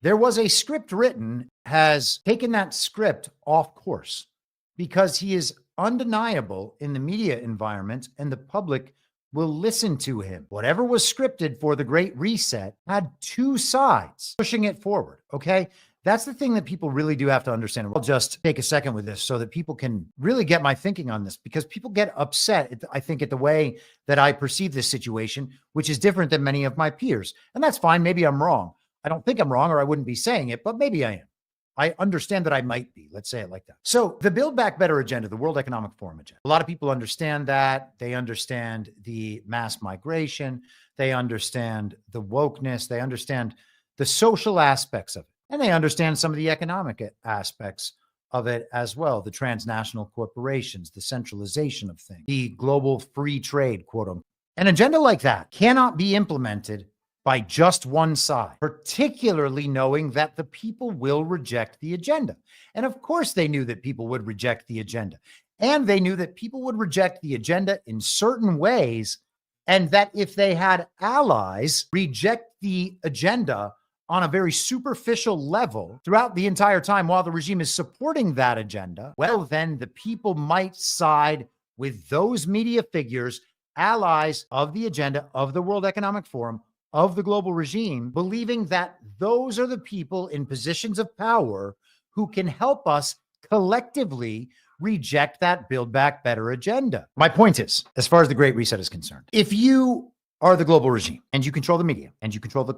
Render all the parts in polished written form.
there was a script written, has taken that script off course because he is undeniable in the media environment and the public will listen to him. Whatever was scripted for the Great Reset had two sides pushing it forward. Okay. That's the thing that people really do have to understand. I'll just take a second with this so that people can really get my thinking on this, because people get upset, I think, at the way that I perceive this situation, which is different than many of my peers. And that's fine. Maybe I'm wrong. I don't think I'm wrong, or I wouldn't be saying it, but maybe I am. I understand that I might be. Let's say it like that. So the Build Back Better agenda, the World Economic Forum agenda, a lot of people understand that. They understand the mass migration. They understand the wokeness. They understand the social aspects of it. And they understand some of the economic aspects of it as well. The transnational corporations, the centralization of things, the global free trade, quote unquote. An agenda like that cannot be implemented by just one side, particularly knowing that the people will reject the agenda. And of course, they knew that people would reject the agenda. And they knew that people would reject the agenda in certain ways, and that if they had allies reject the agenda on a very superficial level throughout the entire time while the regime is supporting that agenda, well, then the people might side with those media figures, allies of the agenda, of the World Economic Forum, of the global regime, believing that those are the people in positions of power who can help us collectively reject that Build Back Better agenda. My point is, as far as the Great Reset is concerned, if you are the global regime and you control the media and you control the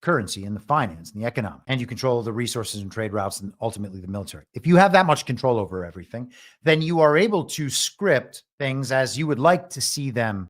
currency and the finance and the economic, and you control the resources and trade routes and ultimately the military, if you have that much control over everything, then you are able to script things as you would like to see them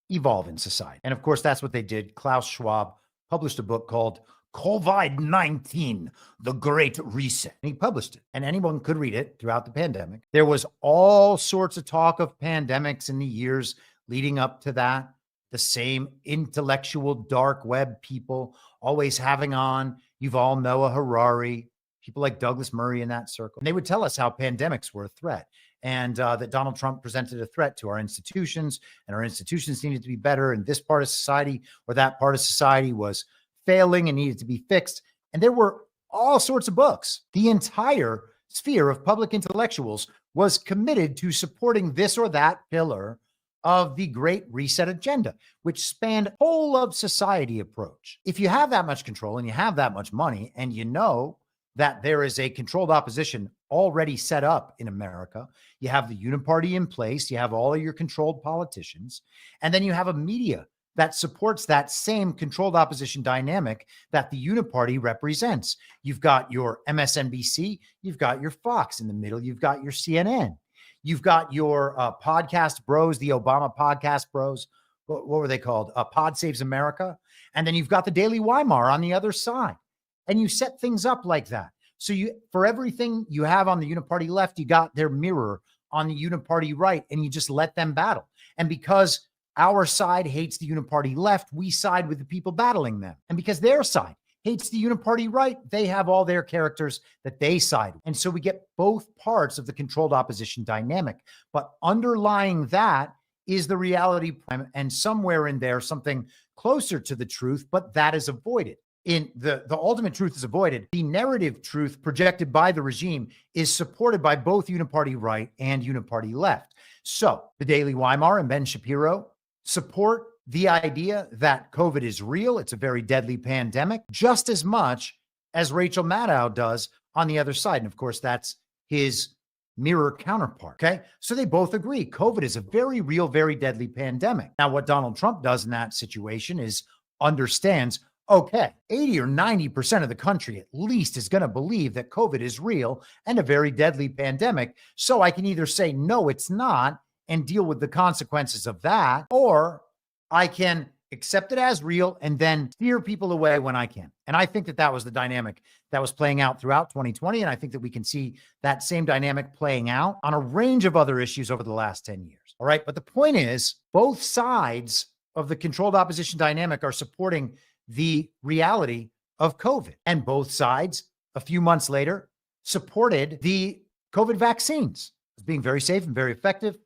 evolve in society. And of course, that's what they did. Klaus Schwab published a book called COVID-19, The Great Reset. And he published it, and anyone could read it throughout the pandemic. There was all sorts of talk of pandemics in the years leading up to that. The same intellectual dark web people always having on Yuval Noah Harari, people like Douglas Murray in that circle. And they would tell us how pandemics were a threat, and that Donald Trump presented a threat to our institutions, and our institutions needed to be better, and this part of society or that part of society was failing and needed to be fixed. And there were all sorts of books. The entire sphere of public intellectuals was committed to supporting this or that pillar of the Great Reset agenda, which spanned whole of society approach. If you have that much control and you have that much money, and you know that there is a controlled opposition already set up in America, you have the uniparty in place, you have all of your controlled politicians, and then you have a media that supports that same controlled opposition dynamic that the uniparty represents. You've got your MSNBC, you've got your Fox in the middle, you've got your CNN. You've got your podcast bros, the Obama podcast bros. What were they called? Pod Saves America. And then you've got the Daily Weimar on the other side. And you set things up like that. So you, for everything you have on the uniparty left, you got their mirror on the uniparty right, and you just let them battle. And because our side hates the uniparty left, we side with the people battling them. And because their side hates the uniparty right, they have all their characters that they side with. And so we get both parts of the controlled opposition dynamic. But underlying that is the reality, and somewhere in there, something closer to the truth, but that is avoided. In the ultimate truth is avoided. The narrative truth projected by the regime is supported by both uniparty right and uniparty left. So the Daily Weimar and Ben Shapiro support the idea that COVID is real. It's a very deadly pandemic, just as much as Rachel Maddow does on the other side. And of course, that's his mirror counterpart. Okay. So they both agree COVID is a very real, very deadly pandemic. Now, what Donald Trump does in that situation is understands, okay, 80 or 90% of the country at least is going to believe that COVID is real and a very deadly pandemic. So I can either say, no, it's not, and deal with the consequences of that, or I can accept it as real and then steer people away when I can. And I think that that was the dynamic that was playing out throughout 2020. And I think that we can see that same dynamic playing out on a range of other issues over the last 10 years. All right. But the point is, both sides of the controlled opposition dynamic are supporting the reality of COVID. And both sides, a few months later, supported the COVID vaccines as being very safe and very effective.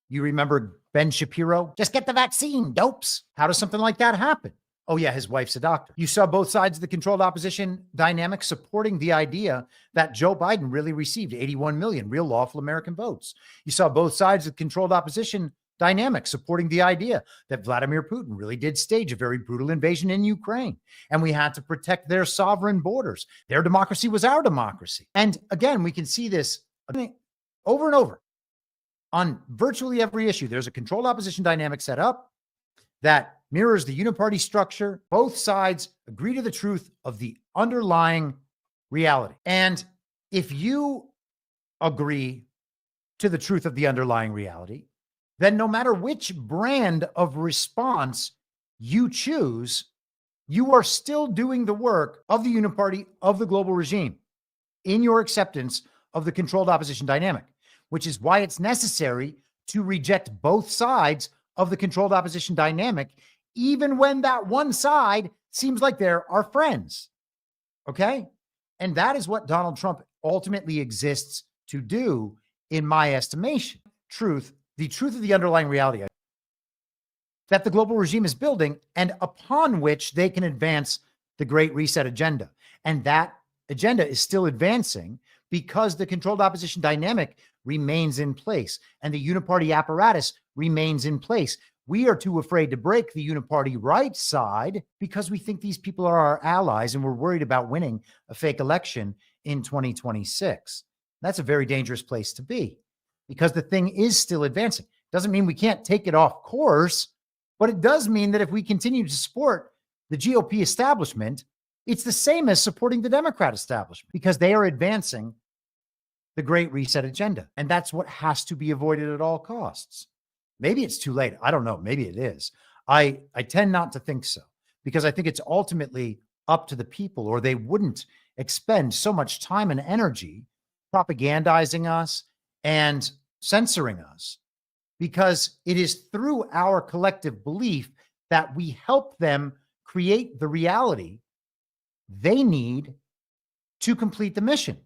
You remember Ben Shapiro, just get the vaccine, dopes. How does something like that happen? Oh, yeah, his wife's a doctor. You saw both sides of the controlled opposition dynamic supporting the idea that Joe Biden really received 81 million real lawful American votes. You saw both sides of the controlled opposition dynamic supporting the idea that Vladimir Putin really did stage a very brutal invasion in Ukraine, and we had to protect their sovereign borders. Their democracy was our democracy. And again, we can see this over and over on virtually every issue. There's a controlled opposition dynamic set up that mirrors the uniparty structure. Both sides agree to the truth of the underlying reality. And if you agree to the truth of the underlying reality, then no matter which brand of response you choose, you are still doing the work of the uniparty, of the global regime, in your acceptance of the controlled opposition dynamic, which is why it's necessary to reject both sides of the controlled opposition dynamic, even when that one side seems like they're our friends. Okay? And that is what Donald Trump ultimately exists to do, in my estimation. The truth of the underlying reality that the global regime is building and upon which they can advance the Great Reset agenda. And that agenda is still advancing because the controlled opposition dynamic remains in place and the uniparty apparatus remains in place. We are too afraid to break the uniparty right side because we think these people are our allies and we're worried about winning a fake election in 2026. That's a very dangerous place to be because the thing is still advancing. Doesn't mean we can't take it off course, but it does mean that if we continue to support the GOP establishment, it's the same as supporting the Democrat establishment because they are advancing the Great Reset agenda. And that's what has to be avoided at all costs. Maybe it's too late. I don't know. Maybe it is. I tend not to think so because I think it's ultimately up to the people, or they wouldn't expend so much time and energy propagandizing us and censoring us, because it is through our collective belief that we help them create the reality they need to complete the mission.